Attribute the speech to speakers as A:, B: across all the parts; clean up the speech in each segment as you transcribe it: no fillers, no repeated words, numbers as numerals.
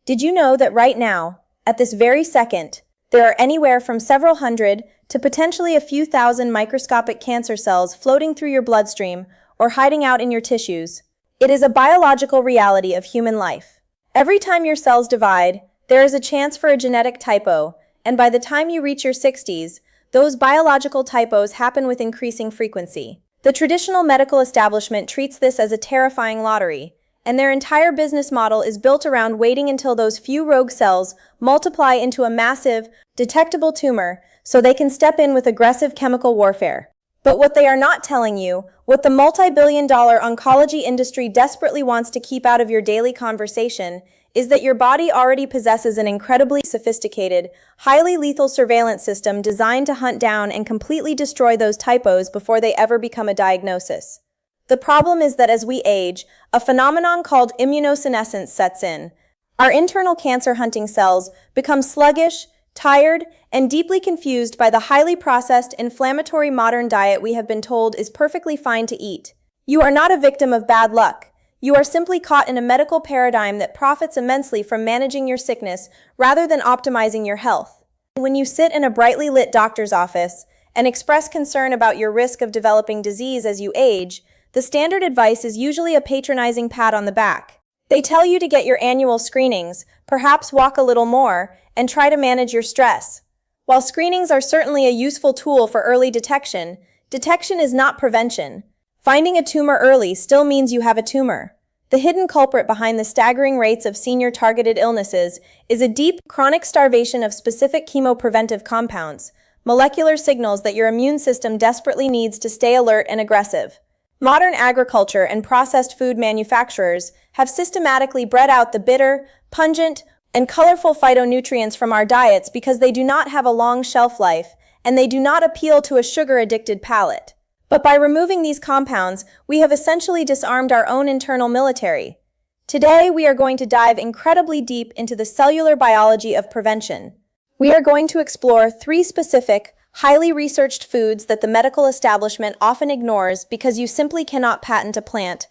A: Did you know that right now, at this very second, there are anywhere from several hundred to potentially a few thousand microscopic cancer cells floating through your bloodstream or hiding out in your tissues? It is a biological reality of human life. Every time your cells divide, there is a chance for a genetic typo, and by the time you reach your 60s, those biological typos happen with increasing frequency. The traditional medical establishment treats this as a terrifying lottery, and their entire business model is built around waiting until those few rogue cells multiply into a massive, detectable tumor so they can step in with aggressive chemical warfare. But what they are not telling you, what the multi-billion-dollar oncology industry desperately wants to keep out of your daily conversation, is that your body already possesses an incredibly sophisticated, highly lethal surveillance system designed to hunt down and completely destroy those typos before they ever become a diagnosis. The problem is that as we age, a phenomenon called immunosenescence sets in. Our internal cancer-hunting cells become sluggish, tired, and deeply confused by the highly processed, inflammatory modern diet we have been told is perfectly fine to eat. You are not a victim of bad luck. You are simply caught in a medical paradigm that profits immensely from managing your sickness rather than optimizing your health. When you sit in a brightly lit doctor's office and express concern about your risk of developing disease as you age, the standard advice is usually a patronizing pat on the back. They tell you to get your annual screenings, perhaps walk a little more, and try to manage your stress. While screenings are certainly a useful tool for early detection, detection is not prevention. Finding a tumor early still means you have a tumor. The hidden culprit behind the staggering rates of senior-targeted illnesses is a deep, chronic starvation of specific chemopreventive compounds, molecular signals that your immune system desperately needs to stay alert and aggressive. Modern agriculture and processed food manufacturers have systematically bred out the bitter, pungent, and colorful phytonutrients from our diets because they do not have a long shelf life and they do not appeal to a sugar-addicted palate. But by removing these compounds, we have essentially disarmed our own internal military. Today, we are going to dive incredibly deep into the cellular biology of prevention. We are going to explore 3 specific, highly researched foods that the medical establishment often ignores because you simply cannot patent a plant,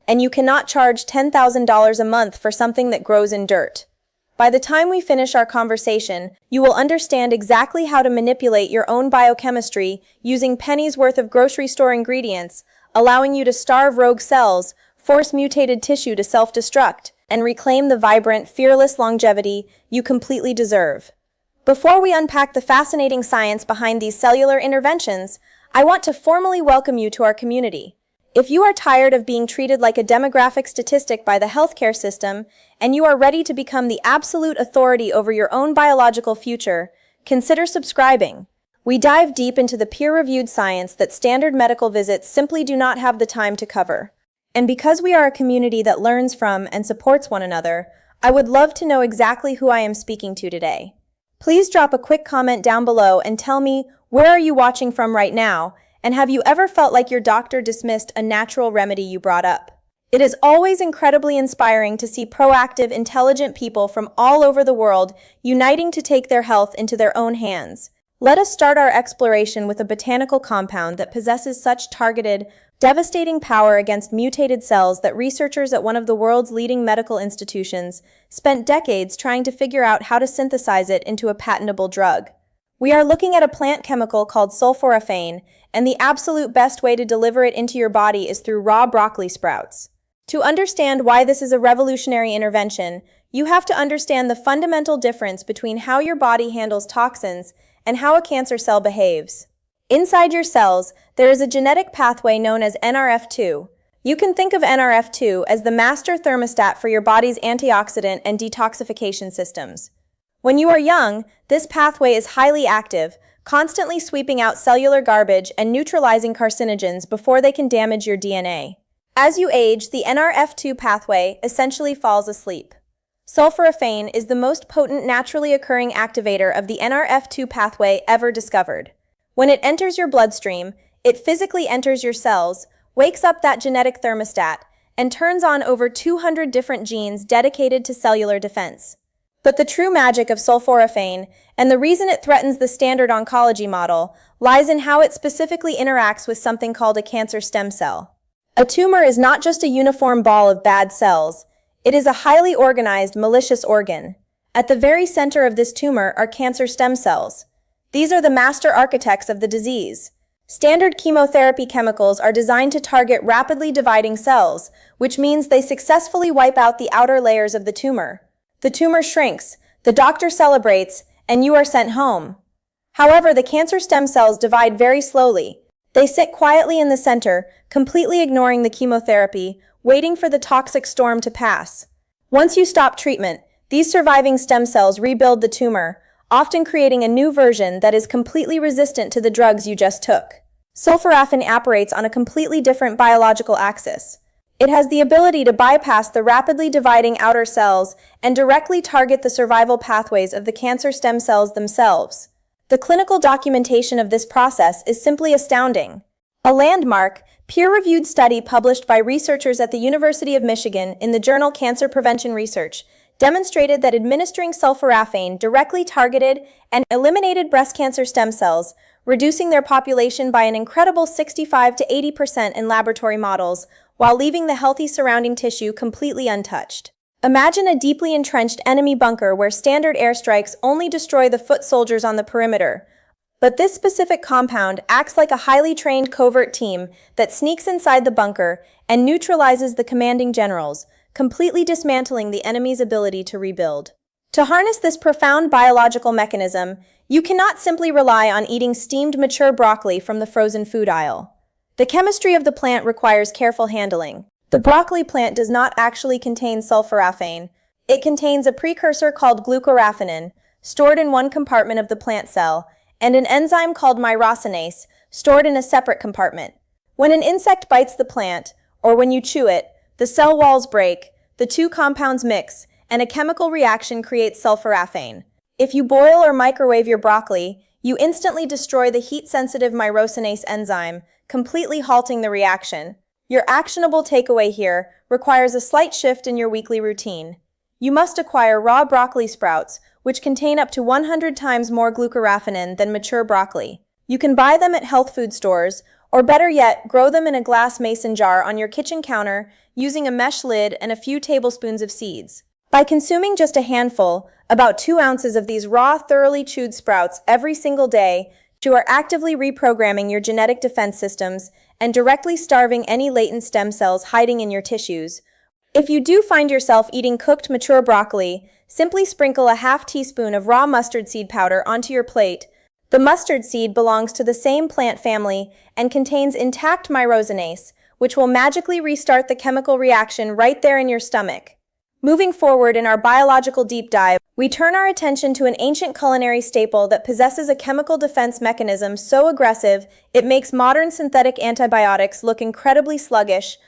A: and you cannot charge $10,000 a month for something that grows in dirt. By the time we finish our conversation, you will understand exactly how to manipulate your own biochemistry using pennies worth of grocery store ingredients, allowing you to starve rogue cells, force mutated tissue to self-destruct, and reclaim the vibrant, fearless longevity you completely deserve. Before we unpack the fascinating science behind these cellular interventions, I want to formally welcome you to our community. If you are tired of being treated like a demographic statistic by the healthcare system, and you are ready to become the absolute authority over your own biological future, consider subscribing. We dive deep into the peer-reviewed science that standard medical visits simply do not have the time to cover. And because we are a community that learns from and supports one another, I would love to know exactly who I am speaking to today. Please drop a quick comment down below and tell me, where are you watching from right now, and have you ever felt like your doctor dismissed a natural remedy you brought up? It is always incredibly inspiring to see proactive, intelligent people from all over the world uniting to take their health into their own hands. Let us start our exploration with a botanical compound that possesses such targeted, devastating power against mutated cells that researchers at one of the world's leading medical institutions spent decades trying to figure out how to synthesize it into a patentable drug. We are looking at a plant chemical called sulforaphane, and the absolute best way to deliver it into your body is through raw broccoli sprouts. To understand why this is a revolutionary intervention, you have to understand the fundamental difference between how your body handles toxins and how a cancer cell behaves. Inside your cells, there is a genetic pathway known as NRF2. You can think of NRF2 as the master thermostat for your body's antioxidant and detoxification systems. When you are young, this pathway is highly active, constantly sweeping out cellular garbage and neutralizing carcinogens before they can damage your DNA. As you age, the NRF2 pathway essentially falls asleep. Sulforaphane is the most potent naturally occurring activator of the NRF2 pathway ever discovered. When it enters your bloodstream, it physically enters your cells, wakes up that genetic thermostat, and turns on over 200 different genes dedicated to cellular defense. But the true magic of sulforaphane, and the reason it threatens the standard oncology model, lies in how it specifically interacts with something called a cancer stem cell. A tumor is not just a uniform ball of bad cells. It is a highly organized, malicious organ. At the very center of this tumor are cancer stem cells. These are the master architects of the disease. Standard chemotherapy chemicals are designed to target rapidly dividing cells, which means they successfully wipe out the outer layers of the tumor. The tumor shrinks, the doctor celebrates, and you are sent home. However, the cancer stem cells divide very slowly. They sit quietly in the center, completely ignoring the chemotherapy, waiting for the toxic storm to pass. Once you stop treatment, these surviving stem cells rebuild the tumor, often creating a new version that is completely resistant to the drugs you just took. Sulforaphane operates on a completely different biological axis. It has the ability to bypass the rapidly dividing outer cells and directly target the survival pathways of the cancer stem cells themselves. The clinical documentation of this process is simply astounding. A landmark, peer-reviewed study published by researchers at the University of Michigan in the journal Cancer Prevention Research demonstrated that administering sulforaphane directly targeted and eliminated breast cancer stem cells, reducing their population by an incredible 65 to 80% in laboratory models, while leaving the healthy surrounding tissue completely untouched. Imagine a deeply entrenched enemy bunker where standard airstrikes only destroy the foot soldiers on the perimeter. But this specific compound acts like a highly trained covert team that sneaks inside the bunker and neutralizes the commanding generals, completely dismantling the enemy's ability to rebuild. To harness this profound biological mechanism, you cannot simply rely on eating steamed mature broccoli from the frozen food aisle. The chemistry of the plant requires careful handling. The broccoli plant does not actually contain sulforaphane. It contains a precursor called glucoraphanin, stored in one compartment of the plant cell, and an enzyme called myrosinase, stored in a separate compartment. When an insect bites the plant, or when you chew it, the cell walls break, the two compounds mix, and a chemical reaction creates sulforaphane. If you boil or microwave your broccoli, you instantly destroy the heat-sensitive myrosinase enzyme, completely halting the reaction. Your actionable takeaway here requires a slight shift in your weekly routine. You must acquire raw broccoli sprouts, which contain up to 100 times more glucoraphanin than mature broccoli. You can buy them at health food stores, or better yet, grow them in a glass mason jar on your kitchen counter using a mesh lid and a few tablespoons of seeds. By consuming just a handful, about 2 ounces of these raw, thoroughly chewed sprouts every single day, you are actively reprogramming your genetic defense systems and directly starving any latent stem cells hiding in your tissues. If you do find yourself eating cooked mature broccoli, simply sprinkle a half teaspoon of raw mustard seed powder onto your plate. The mustard seed belongs to the same plant family and contains intact myrosinase, which will magically restart the chemical reaction right there in your stomach. Moving forward in our biological deep dive, we turn our attention to an ancient culinary staple that possesses a chemical defense mechanism so aggressive it makes modern synthetic antibiotics look incredibly sluggish.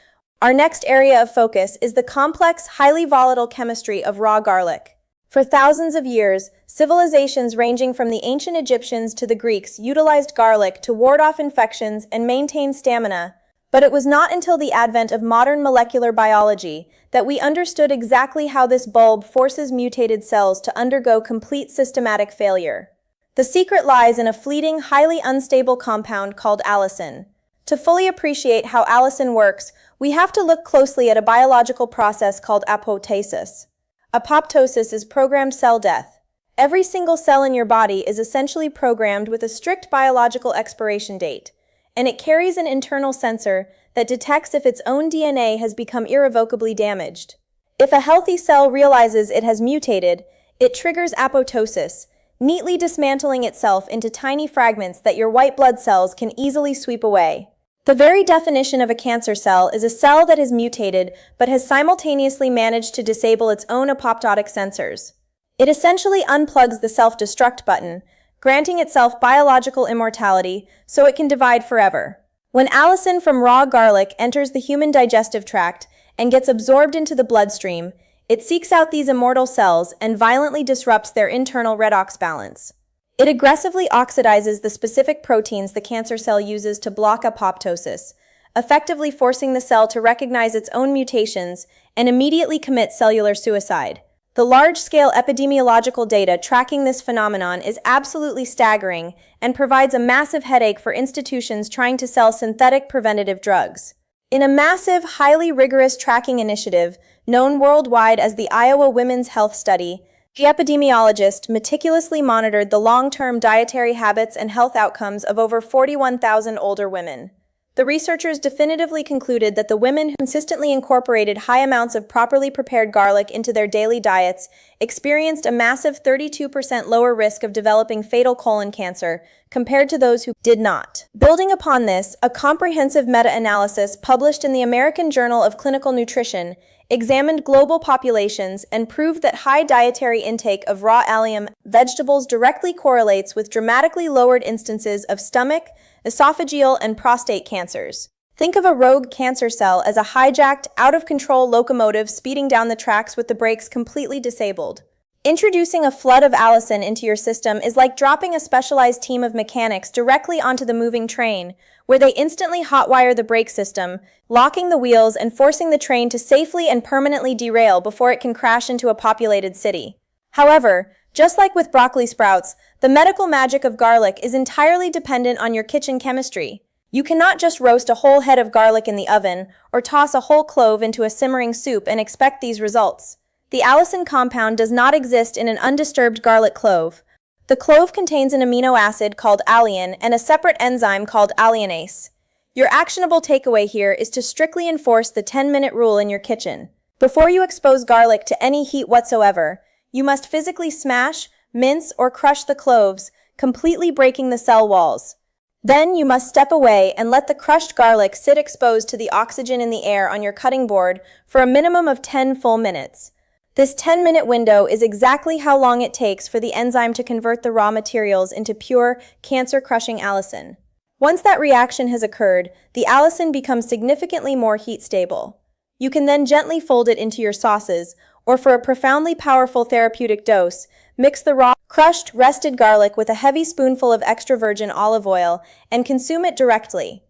A: Our next area of focus is the complex, highly volatile chemistry of raw garlic. For thousands of years, civilizations ranging from the ancient Egyptians to the Greeks utilized garlic to ward off infections and maintain stamina. But it was not until the advent of modern molecular biology that we understood exactly how this bulb forces mutated cells to undergo complete systematic failure. The secret lies in a fleeting, highly unstable compound called allicin. To fully appreciate how allicin works, we have to look closely at a biological process called apoptosis. Apoptosis is programmed cell death. Every single cell in your body is essentially programmed with a strict biological expiration date, and it carries an internal sensor that detects if its own DNA has become irrevocably damaged. If a healthy cell realizes it has mutated, it triggers apoptosis, neatly dismantling itself into tiny fragments that your white blood cells can easily sweep away. The very definition of a cancer cell is a cell that has mutated but has simultaneously managed to disable its own apoptotic sensors. It essentially unplugs the self-destruct button, granting itself biological immortality so it can divide forever. When allicin from raw garlic enters the human digestive tract and gets absorbed into the bloodstream, it seeks out these immortal cells and violently disrupts their internal redox balance. It aggressively oxidizes the specific proteins the cancer cell uses to block apoptosis, effectively forcing the cell to recognize its own mutations and immediately commit cellular suicide. The large-scale epidemiological data tracking this phenomenon is absolutely staggering and provides a massive headache for institutions trying to sell synthetic preventative drugs. In a massive, highly rigorous tracking initiative known worldwide as the Iowa Women's Health Study, the epidemiologist meticulously monitored the long-term dietary habits and health outcomes of over 41,000 older women. The researchers definitively concluded that the women who consistently incorporated high amounts of properly prepared garlic into their daily diets experienced a massive 32% lower risk of developing fatal colon cancer compared to those who did not. Building upon this, a comprehensive meta-analysis published in the American Journal of Clinical Nutrition examined global populations and proved that high dietary intake of raw allium vegetables directly correlates with dramatically lowered instances of stomach, esophageal, and prostate cancers. Think of a rogue cancer cell as a hijacked, out-of-control locomotive speeding down the tracks with the brakes completely disabled. Introducing a flood of allicin into your system is like dropping a specialized team of mechanics directly onto the moving train, where they instantly hotwire the brake system, locking the wheels and forcing the train to safely and permanently derail before it can crash into a populated city. However, just like with broccoli sprouts, the medical magic of garlic is entirely dependent on your kitchen chemistry. You cannot just roast a whole head of garlic in the oven or toss a whole clove into a simmering soup and expect these results. The allicin compound does not exist in an undisturbed garlic clove. The clove contains an amino acid called allicin and a separate enzyme called alliinase. Your actionable takeaway here is to strictly enforce the 10-minute rule in your kitchen. Before you expose garlic to any heat whatsoever, you must physically smash, mince, or crush the cloves, completely breaking the cell walls. Then you must step away and let the crushed garlic sit exposed to the oxygen in the air on your cutting board for a minimum of 10 full minutes. This 10-minute window is exactly how long it takes for the enzyme to convert the raw materials into pure, cancer-crushing allicin. Once that reaction has occurred, the allicin becomes significantly more heat-stable. You can then gently fold it into your sauces, or for a profoundly powerful therapeutic dose, mix the raw, crushed, rested garlic with a heavy spoonful of extra virgin olive oil and consume it directly.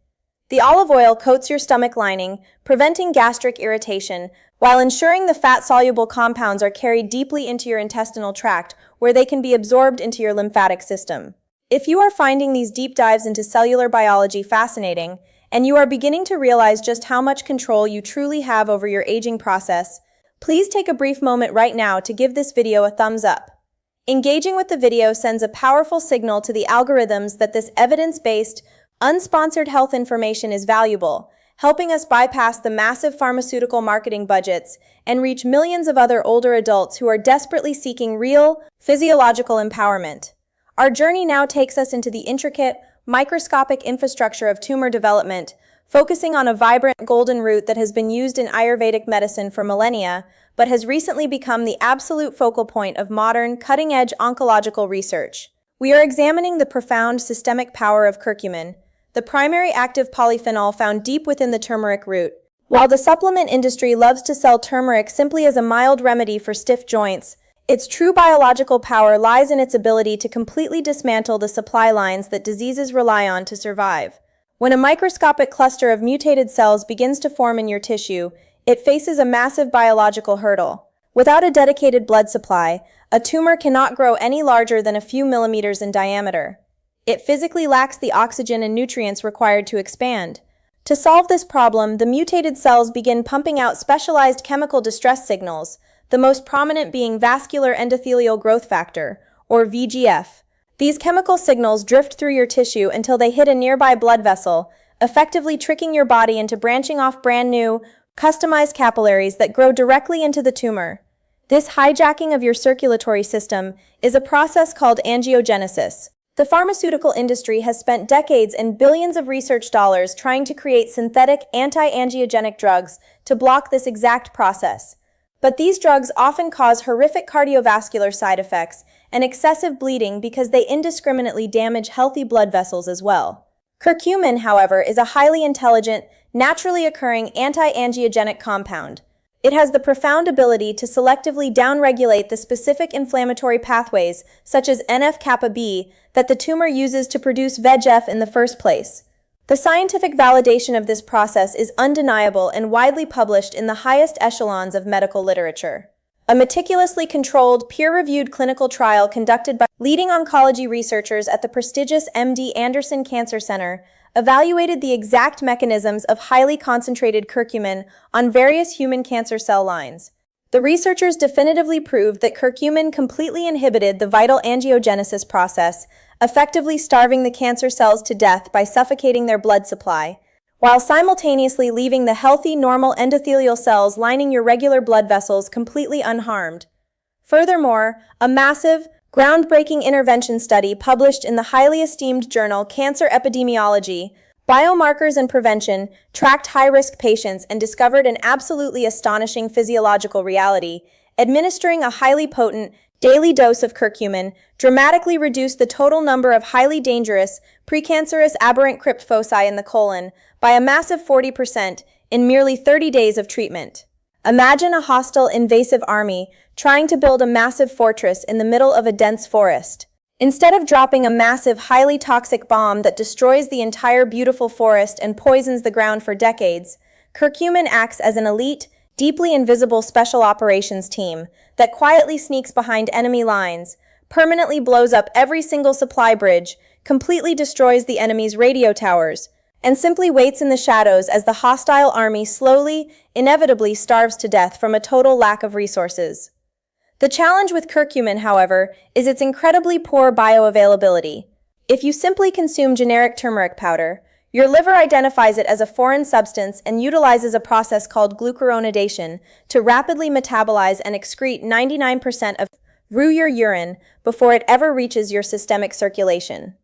A: The olive oil coats your stomach lining, preventing gastric irritation, while ensuring the fat-soluble compounds are carried deeply into your intestinal tract, where they can be absorbed into your lymphatic system. If you are finding these deep dives into cellular biology fascinating, and you are beginning to realize just how much control you truly have over your aging process, please take a brief moment right now to give this video a thumbs up. Engaging with the video sends a powerful signal to the algorithms that this evidence-based, unsponsored health information is valuable, helping us bypass the massive pharmaceutical marketing budgets and reach millions of other older adults who are desperately seeking real, physiological empowerment. Our journey now takes us into the intricate, microscopic infrastructure of tumor development, focusing on a vibrant golden root that has been used in Ayurvedic medicine for millennia, but has recently become the absolute focal point of modern, cutting-edge oncological research. We are examining the profound systemic power of curcumin, the primary active polyphenol found deep within the turmeric root. While the supplement industry loves to sell turmeric simply as a mild remedy for stiff joints, its true biological power lies in its ability to completely dismantle the supply lines that diseases rely on to survive. When a microscopic cluster of mutated cells begins to form in your tissue, it faces a massive biological hurdle. Without a dedicated blood supply, a tumor cannot grow any larger than a few millimeters in diameter. It physically lacks the oxygen and nutrients required to expand. To solve this problem, the mutated cells begin pumping out specialized chemical distress signals, the most prominent being vascular endothelial growth factor, or VEGF. These chemical signals drift through your tissue until they hit a nearby blood vessel, effectively tricking your body into branching off brand new, customized capillaries that grow directly into the tumor. This hijacking of your circulatory system is a process called angiogenesis. The pharmaceutical industry has spent decades and billions of research dollars trying to create synthetic anti-angiogenic drugs to block this exact process. But these drugs often cause horrific cardiovascular side effects and excessive bleeding because they indiscriminately damage healthy blood vessels as well. Curcumin, however, is a highly intelligent, naturally occurring anti-angiogenic compound. It has the profound ability to selectively downregulate the specific inflammatory pathways, such as NF-kappa B, that the tumor uses to produce VEGF in the first place. The scientific validation of this process is undeniable and widely published in the highest echelons of medical literature. A meticulously controlled, peer-reviewed clinical trial conducted by leading oncology researchers at the prestigious MD Anderson Cancer Center evaluated the exact mechanisms of highly concentrated curcumin on various human cancer cell lines. The researchers definitively proved that curcumin completely inhibited the vital angiogenesis process, effectively starving the cancer cells to death by suffocating their blood supply, while simultaneously leaving the healthy, normal endothelial cells lining your regular blood vessels completely unharmed. Furthermore, a massive, groundbreaking intervention study published in the highly esteemed journal Cancer Epidemiology, Biomarkers and Prevention tracked high-risk patients and discovered an absolutely astonishing physiological reality. Administering a highly potent, daily dose of curcumin dramatically reduced the total number of highly dangerous, precancerous aberrant crypt foci in the colon by a massive 40% in merely 30 days of treatment. Imagine a hostile, invasive army trying to build a massive fortress in the middle of a dense forest. Instead of dropping a massive, highly toxic bomb that destroys the entire beautiful forest and poisons the ground for decades, curcumin acts as an elite, deeply invisible special operations team that quietly sneaks behind enemy lines, permanently blows up every single supply bridge, completely destroys the enemy's radio towers, and simply waits in the shadows as the hostile army slowly, inevitably starves to death from a total lack of resources. The challenge with curcumin, however, is its incredibly poor bioavailability. If you simply consume generic turmeric powder, your liver identifies it as a foreign substance and utilizes a process called glucuronidation to rapidly metabolize and excrete 99% of through your urine before it ever reaches your systemic circulation.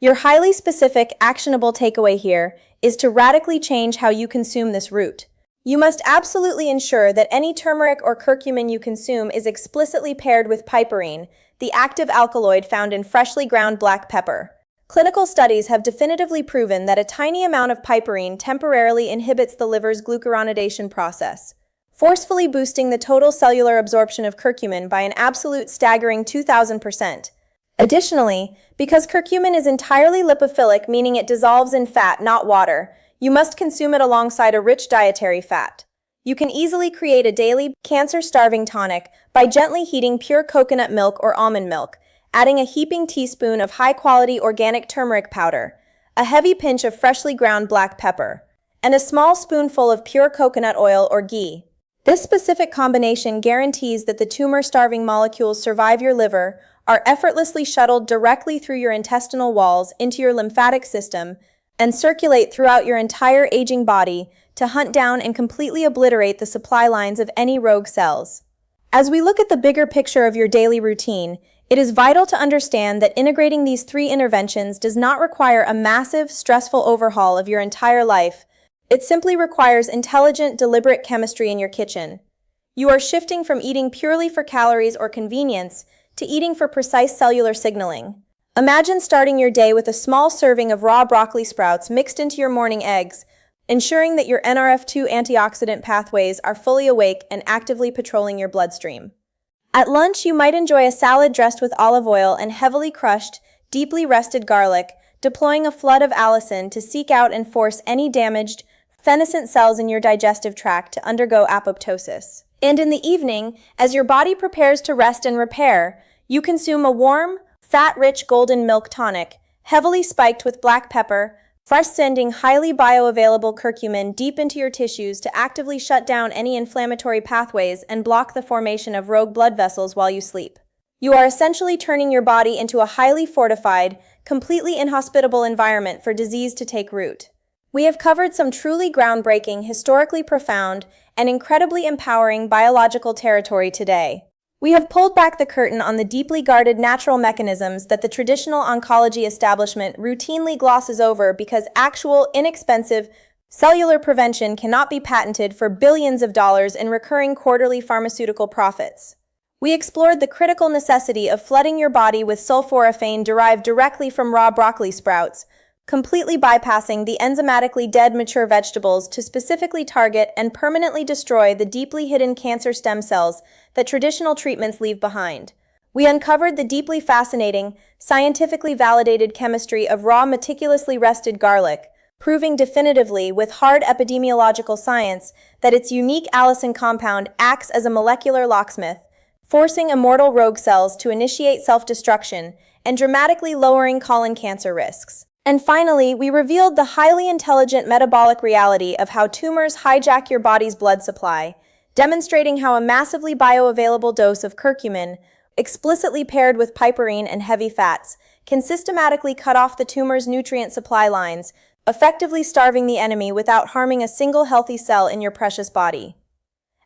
A: Your highly specific, actionable takeaway here is to radically change how you consume this root. You must absolutely ensure that any turmeric or curcumin you consume is explicitly paired with piperine, the active alkaloid found in freshly ground black pepper. Clinical studies have definitively proven that a tiny amount of piperine temporarily inhibits the liver's glucuronidation process, forcefully boosting the total cellular absorption of curcumin by an absolute staggering 2,000%. Additionally, because curcumin is entirely lipophilic, meaning it dissolves in fat, not water, you must consume it alongside a rich dietary fat. You can easily create a daily, cancer-starving tonic by gently heating pure coconut milk or almond milk, adding a heaping teaspoon of high-quality organic turmeric powder, a heavy pinch of freshly ground black pepper, and a small spoonful of pure coconut oil or ghee. This specific combination guarantees that the tumor-starving molecules survive your liver, are effortlessly shuttled directly through your intestinal walls into your lymphatic system, and circulate throughout your entire aging body to hunt down and completely obliterate the supply lines of any rogue cells. As we look at the bigger picture of your daily routine, it is vital to understand that integrating these three interventions does not require a massive, stressful overhaul of your entire life. It simply requires intelligent, deliberate chemistry in your kitchen. You are shifting from eating purely for calories or convenience to eating for precise cellular signaling. Imagine starting your day with a small serving of raw broccoli sprouts mixed into your morning eggs, ensuring that your NRF2 antioxidant pathways are fully awake and actively patrolling your bloodstream. At lunch, you might enjoy a salad dressed with olive oil and heavily crushed, deeply rested garlic, deploying a flood of allicin to seek out and force any damaged, senescent cells in your digestive tract to undergo apoptosis. And in the evening, as your body prepares to rest and repair, you consume a warm, fat-rich golden milk tonic, heavily spiked with black pepper, sending highly bioavailable curcumin deep into your tissues to actively shut down any inflammatory pathways and block the formation of rogue blood vessels while you sleep. You are essentially turning your body into a highly fortified, completely inhospitable environment for disease to take root. We have covered some truly groundbreaking, historically profound, and incredibly empowering biological territory today. We have pulled back the curtain on the deeply guarded natural mechanisms that the traditional oncology establishment routinely glosses over because actual, inexpensive, cellular prevention cannot be patented for billions of dollars in recurring quarterly pharmaceutical profits. We explored the critical necessity of flooding your body with sulforaphane derived directly from raw broccoli sprouts, completely bypassing the enzymatically dead mature vegetables to specifically target and permanently destroy the deeply hidden cancer stem cells that traditional treatments leave behind. We uncovered the deeply fascinating, scientifically validated chemistry of raw meticulously rested garlic, proving definitively with hard epidemiological science that its unique allicin compound acts as a molecular locksmith, forcing immortal rogue cells to initiate self-destruction and dramatically lowering colon cancer risks. And finally, we revealed the highly intelligent metabolic reality of how tumors hijack your body's blood supply, demonstrating how a massively bioavailable dose of curcumin, explicitly paired with piperine and heavy fats, can systematically cut off the tumor's nutrient supply lines, effectively starving the enemy without harming a single healthy cell in your precious body.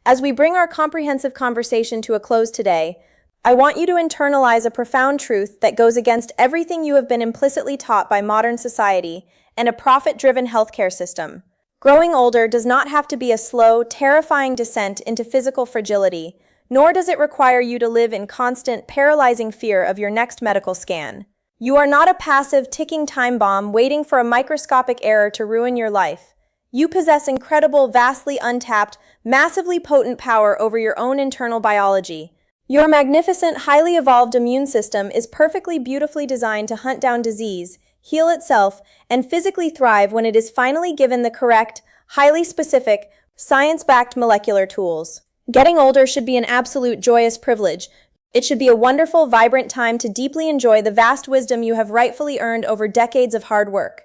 A: As we bring our comprehensive conversation to a close today, I want you to internalize a profound truth that goes against everything you have been implicitly taught by modern society and a profit-driven healthcare system. Growing older does not have to be a slow, terrifying descent into physical fragility, nor does it require you to live in constant, paralyzing fear of your next medical scan. You are not a passive, ticking time bomb waiting for a microscopic error to ruin your life. You possess incredible, vastly untapped, massively potent power over your own internal biology. Your magnificent, highly evolved immune system is perfectly beautifully designed to hunt down disease, heal itself, and physically thrive when it is finally given the correct, highly specific, science-backed molecular tools. Getting older should be an absolute joyous privilege. It should be a wonderful, vibrant time to deeply enjoy the vast wisdom you have rightfully earned over decades of hard work.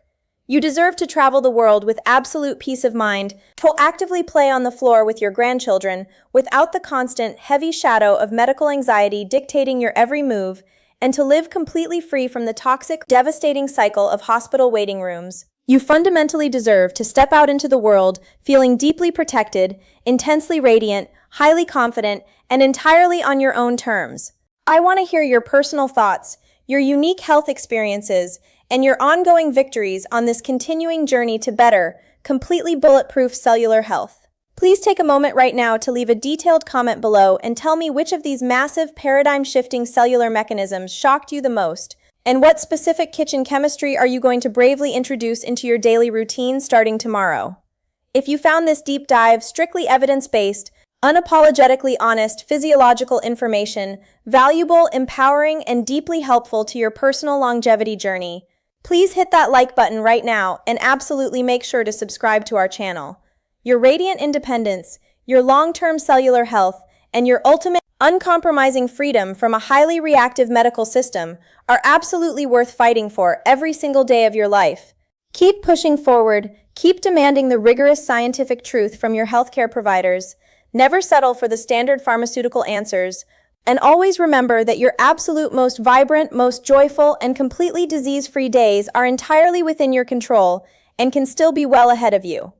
A: You deserve to travel the world with absolute peace of mind, to actively play on the floor with your grandchildren without the constant, heavy shadow of medical anxiety dictating your every move, and to live completely free from the toxic, devastating cycle of hospital waiting rooms. You fundamentally deserve to step out into the world feeling deeply protected, intensely radiant, highly confident, and entirely on your own terms. I want to hear your personal thoughts, your unique health experiences, and your ongoing victories on this continuing journey to better, completely bulletproof cellular health. Please take a moment right now to leave a detailed comment below and tell me which of these massive, paradigm-shifting cellular mechanisms shocked you the most, and what specific kitchen chemistry are you going to bravely introduce into your daily routine starting tomorrow. If you found this deep dive strictly evidence-based, unapologetically honest physiological information valuable, empowering, and deeply helpful to your personal longevity journey, please hit that like button right now and absolutely make sure to subscribe to our channel. Your radiant independence, your long-term cellular health, and your ultimate uncompromising freedom from a highly reactive medical system are absolutely worth fighting for every single day of your life. Keep pushing forward, keep demanding the rigorous scientific truth from your healthcare providers, never settle for the standard pharmaceutical answers, and always remember that your absolute most vibrant, most joyful, and completely disease-free days are entirely within your control and can still be well ahead of you.